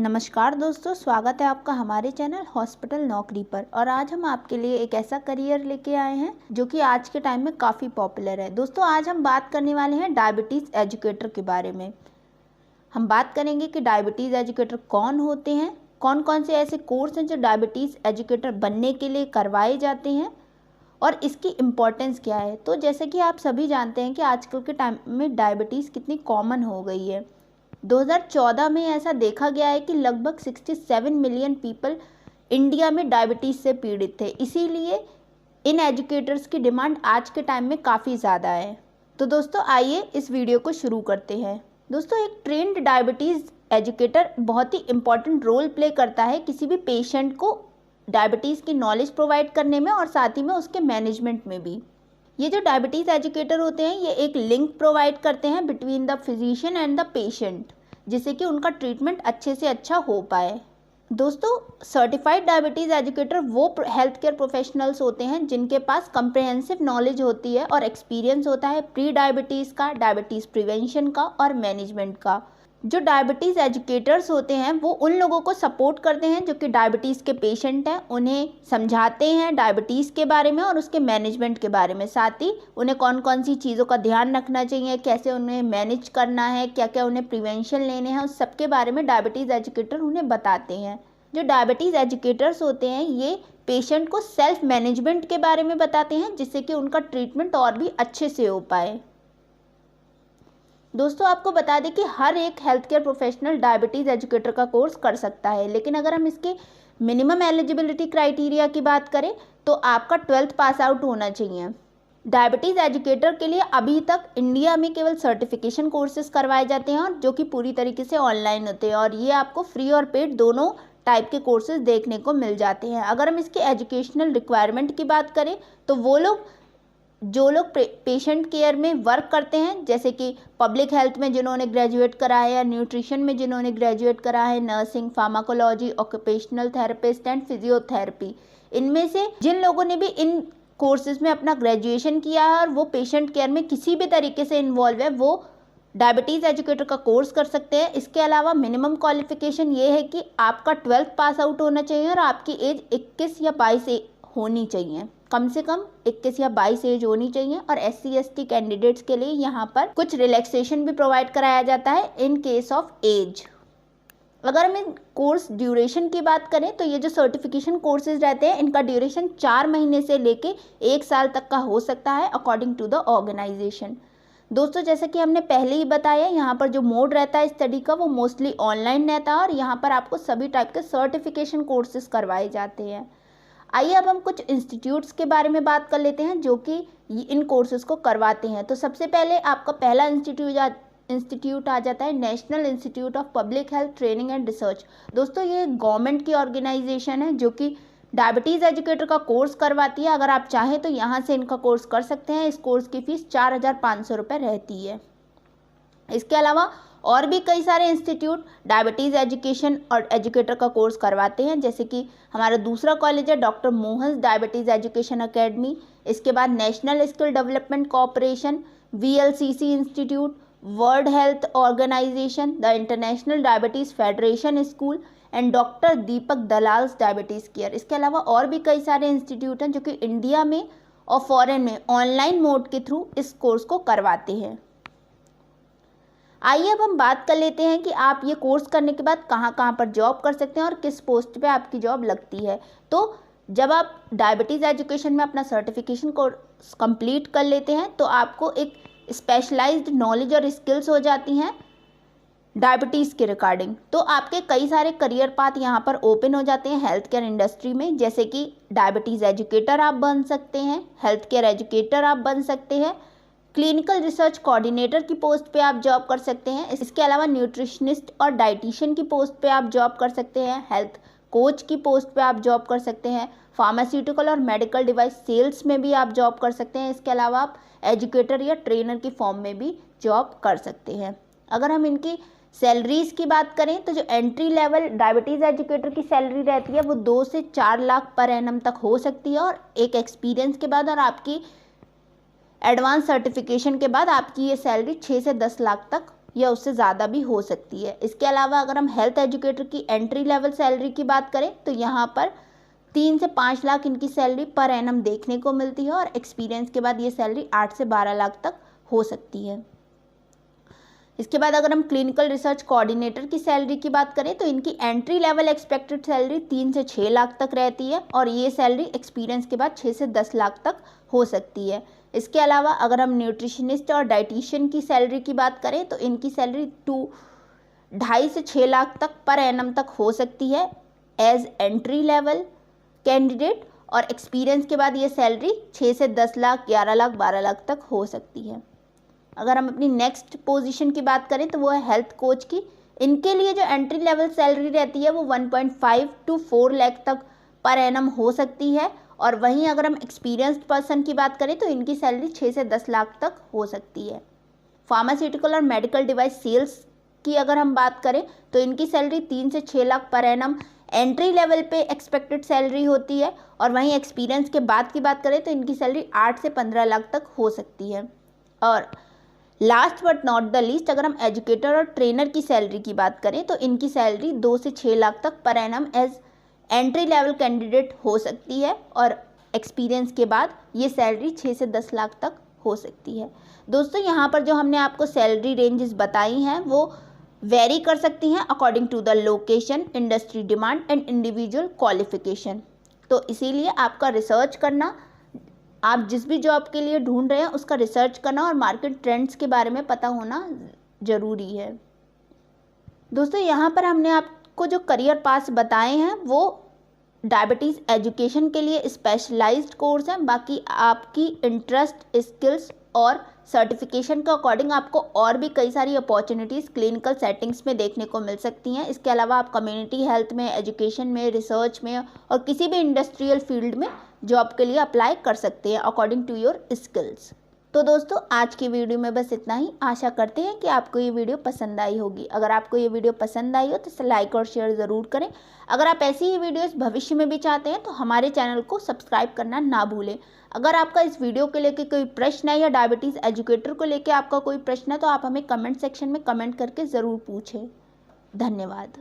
नमस्कार दोस्तों, स्वागत है आपका हमारे चैनल हॉस्पिटल नौकरी पर। और आज हम आपके लिए एक ऐसा करियर लेके आए हैं जो कि आज के टाइम में काफ़ी पॉपुलर है। दोस्तों, आज हम बात करने वाले हैं डायबिटीज़ एजुकेटर के बारे में। हम बात करेंगे कि डायबिटीज़ एजुकेटर कौन होते हैं, कौन कौन से ऐसे कोर्स हैं जो डायबिटीज़ एजुकेटर बनने के लिए करवाए जाते हैं और इसकी इम्पोर्टेंस क्या है। तो जैसे कि आप सभी जानते हैं कि आजकल के टाइम में डायबिटीज़ कितनी कॉमन हो गई है। 2014 में ऐसा देखा गया है कि लगभग 67 मिलियन पीपल इंडिया में डायबिटीज़ से पीड़ित थे। इसीलिए इन एजुकेटर्स की डिमांड आज के टाइम में काफ़ी ज़्यादा है। तो दोस्तों, आइए इस वीडियो को शुरू करते हैं। दोस्तों, एक ट्रेंड डायबिटीज़ एजुकेटर बहुत ही इम्पॉर्टेंट रोल प्ले करता है किसी भी पेशेंट को डायबिटीज़ की नॉलेज प्रोवाइड करने में और साथ ही में उसके मैनेजमेंट में भी। ये जो डायबिटीज़ एजुकेटर होते हैं ये एक लिंक प्रोवाइड करते हैं between the physician and the patient, जिससे कि उनका ट्रीटमेंट अच्छे से अच्छा हो पाए। दोस्तों, सर्टिफाइड डायबिटीज़ एजुकेटर वो हेल्थ केयर प्रोफेशनल्स होते हैं जिनके पास कंप्रहेंसिव नॉलेज होती है और एक्सपीरियंस होता है प्री डायबिटीज़ का, डायबिटीज़ प्रिवेंशन का और मैनेजमेंट का। जो डायबिटीज़ एजुकेटर्स होते हैं वो उन लोगों को सपोर्ट करते हैं जो कि डायबिटीज़ के पेशेंट हैं, उन्हें समझाते हैं डायबिटीज़ के बारे में और उसके मैनेजमेंट के बारे में। साथ ही उन्हें कौन कौन सी चीज़ों का ध्यान रखना चाहिए, कैसे उन्हें मैनेज करना है, क्या क्या उन्हें प्रिवेंशन लेने हैं, उस सब के बारे में डायबिटीज़ एजुकेटर उन्हें बताते हैं। जो डायबिटीज़ एजुकेटर्स होते हैं ये पेशेंट को सेल्फ मैनेजमेंट के बारे में बताते हैं, जिससे कि उनका ट्रीटमेंट और भी अच्छे से हो पाए। दोस्तों, आपको बता दें कि हर एक health care professional diabetes educator का कोर्स कर सकता है, लेकिन अगर हम इसके मिनिमम एलिजिबिलिटी क्राइटेरिया की बात करें तो आपका 12th पास आउट होना चाहिए। डायबिटीज़ एजुकेटर के लिए अभी तक इंडिया में केवल सर्टिफिकेशन कोर्सेज करवाए जाते हैं और जो कि पूरी तरीके से ऑनलाइन होते हैं, और ये आपको फ्री और पेड दोनों टाइप के कोर्सेज देखने को मिल जाते हैं। अगर हम इसके एजुकेशनल रिक्वायरमेंट की बात करें तो वो लोग जो लोग पेशेंट केयर में वर्क करते हैं, जैसे कि पब्लिक हेल्थ में जिन्होंने ग्रेजुएट करा है या न्यूट्रिशन में जिन्होंने ग्रेजुएट करा है, nursing, pharmacology, occupational therapist and physiotherapy, इनमें से जिन लोगों ने भी इन कोर्सेज में अपना ग्रेजुएशन किया है और वो पेशेंट केयर में किसी भी तरीके से इन्वॉल्व है, वो डायबिटीज़ एजुकेटर का कोर्स कर सकते हैं। इसके अलावा मिनिमम क्वालिफिकेशन ये है कि आपका 12th पास आउट होना चाहिए और आपकी एज 21 या 22 होनी चाहिए, कम से कम 21 या 22 एज होनी चाहिए। और SC/ST कैंडिडेट्स के लिए यहाँ पर कुछ रिलैक्सेशन भी प्रोवाइड कराया जाता है इन केस ऑफ एज। अगर हम इन कोर्स ड्यूरेशन की बात करें तो ये जो सर्टिफिकेशन कोर्सेज रहते हैं इनका ड्यूरेशन 4 महीने से लेके 1 साल तक का हो सकता है अकॉर्डिंग टू द ऑर्गेनाइजेशन। दोस्तों, जैसे कि हमने पहले ही बताया, यहाँ पर जो मोड रहता है स्टडी का वो मोस्टली ऑनलाइन रहता है और यहाँ पर आपको सभी टाइप के सर्टिफिकेशन कोर्सेज करवाए जाते हैं। आइए अब हम कुछ इंस्टीट्यूट्स के बारे में बात कर लेते हैं जो कि इन कोर्सेज को करवाते हैं। तो सबसे पहले आपका पहला इंस्टीट्यूट आ जाता है national institute of public health training and research. दोस्तों, ये गवर्नमेंट की ऑर्गेनाइजेशन है जो कि डायबिटीज़ एजुकेटर का कोर्स करवाती है। अगर आप चाहें तो यहाँ से इनका कोर्स कर सकते हैं। इस कोर्स की फ़ीस 4,500 रुपये रहती है। इसके अलावा और भी कई सारे इंस्टीट्यूट डायबिटीज़ एजुकेशन और एजुकेटर का कोर्स करवाते हैं, जैसे कि हमारा दूसरा कॉलेज है doctor Mohan diabetes education academy. इसके बाद national skill development corporation, VLCC institute, world health organisation, the international diabetes federation school and doctor Deepak Dalal's diabetes care. इसके अलावा और भी कई सारे इंस्टीट्यूट हैं जो कि इंडिया में और फॉरेन में ऑनलाइन मोड के थ्रू इस कोर्स को करवाते हैं। आइए अब हम बात कर लेते हैं कि आप ये कोर्स करने के बाद कहाँ कहाँ पर जॉब कर सकते हैं और किस पोस्ट पे आपकी जॉब लगती है। तो जब आप डायबिटीज़ एजुकेशन में अपना सर्टिफिकेशन कोर्स कंप्लीट कर लेते हैं तो आपको एक स्पेशलाइज्ड नॉलेज और स्किल्स हो जाती हैं डायबिटीज़ के रिगार्डिंग। तो आपके कई सारे करियर पाथ यहाँ पर ओपन हो जाते हैं हेल्थ केयर इंडस्ट्री में, जैसे कि डायबिटीज़ एजुकेटर आप बन सकते हैं, हेल्थ केयर एजुकेटर आप बन सकते हैं, क्लिनिकल रिसर्च कोऑर्डिनेटर की पोस्ट पे आप जॉब कर सकते हैं। इसके अलावा न्यूट्रिशनिस्ट और डाइटिशियन की पोस्ट पे आप जॉब कर सकते हैं, हेल्थ कोच की पोस्ट पे आप जॉब कर सकते हैं, फार्मास्यूटिकल और मेडिकल डिवाइस सेल्स में भी आप जॉब कर सकते हैं। इसके अलावा आप एजुकेटर या ट्रेनर की फॉर्म में भी जॉब कर सकते हैं। अगर हम इनकी सैलरीज़ की बात करें तो जो एंट्री लेवल डायबिटीज़ एजुकेटर की सैलरी रहती है वो 2 से 4 लाख पर एनम तक हो सकती है, और एक एक्सपीरियंस के बाद और आपकी एडवांस सर्टिफिकेशन के बाद आपकी ये सैलरी 6 से 10 लाख तक या उससे ज़्यादा भी हो सकती है। इसके अलावा अगर हम हेल्थ एजुकेटर की एंट्री लेवल सैलरी की बात करें तो यहाँ पर 3 से 5 लाख इनकी सैलरी पर एनम देखने को मिलती है और एक्सपीरियंस के बाद ये सैलरी 8 से 12 लाख तक हो सकती है। इसके बाद अगर हम क्लिनिकल रिसर्च कोऑर्डिनेटर की सैलरी की बात करें तो इनकी एंट्री लेवल एक्सपेक्टेड सैलरी 3 से 6 लाख तक रहती है और ये सैलरी एक्सपीरियंस के बाद 6 से 10 लाख तक हो सकती है। इसके अलावा अगर हम न्यूट्रिशनिस्ट और डाइटिशियन की सैलरी की बात करें तो इनकी सैलरी 2.5 से 6 लाख तक पर एनम तक हो सकती है एज एंट्री लेवल कैंडिडेट और एक्सपीरियंस के बाद ये सैलरी 6 से 10 लाख, 11 लाख, 12 लाख तक हो सकती है। अगर हम अपनी नेक्स्ट पोजीशन की बात करें तो वो है हेल्थ कोच की। इनके लिए जो एंट्री लेवल सैलरी रहती है वो 1.5 to 4 लाख तक पर एनम हो सकती है और वहीं अगर हम एक्सपीरियंस्ड पर्सन की बात करें तो इनकी सैलरी 6 से 10 लाख तक हो सकती है। फार्मास्यूटिकल और मेडिकल डिवाइस सेल्स की अगर हम बात करें तो इनकी सैलरी 3 से 6 lakh per annum entry level पे एक्सपेक्टेड सैलरी होती है और वहीं एक्सपीरियंस के बाद की बात करें तो इनकी सैलरी 8 से 15 लाख तक हो सकती है। और last but not the least अगर हम एजुकेटर और ट्रेनर की सैलरी की बात करें तो इनकी सैलरी 2 से 6 लाख तक per annum as entry level candidate हो सकती है और एक्सपीरियंस के बाद ये सैलरी 6 से 10 लाख तक हो सकती है। दोस्तों यहाँ पर जो हमने आपको सैलरी रेंजेस बताई हैं वो वेरी कर सकती हैं according to the location, industry demand and individual qualification. तो इसीलिए आपका रिसर्च करना, आप जिस भी जॉब के लिए ढूंढ रहे हैं उसका रिसर्च करना और मार्केट ट्रेंड्स के बारे में पता होना ज़रूरी है। दोस्तों यहाँ पर हमने आपको जो करियर पास बताए हैं वो डायबिटीज़ एजुकेशन के लिए स्पेशलाइज्ड कोर्स हैं। बाकी आपकी इंटरेस्ट, स्किल्स और सर्टिफिकेशन के अकॉर्डिंग आपको और भी कई सारी अपॉर्चुनिटीज़ क्लिनिकल सेटिंग्स में देखने को मिल सकती हैं। इसके अलावा आप कम्युनिटी हेल्थ में, एजुकेशन में, रिसर्च में और किसी भी इंडस्ट्रियल फील्ड में जॉब के लिए अप्लाई कर सकते हैं अकॉर्डिंग टू योर स्किल्स। तो दोस्तों आज की वीडियो में बस इतना ही। आशा करते हैं कि आपको ये वीडियो पसंद आई होगी। अगर आपको ये वीडियो पसंद आई हो तो इसे लाइक और शेयर ज़रूर करें। अगर आप ऐसी ही वीडियोस भविष्य में भी चाहते हैं तो हमारे चैनल को सब्सक्राइब करना ना भूलें। अगर आपका इस वीडियो को लेकर कोई प्रश्न है या डायबिटीज़ एजुकेटर को लेकर आपका कोई प्रश्न है तो आप हमें कमेंट सेक्शन में कमेंट करके ज़रूर पूछें। धन्यवाद।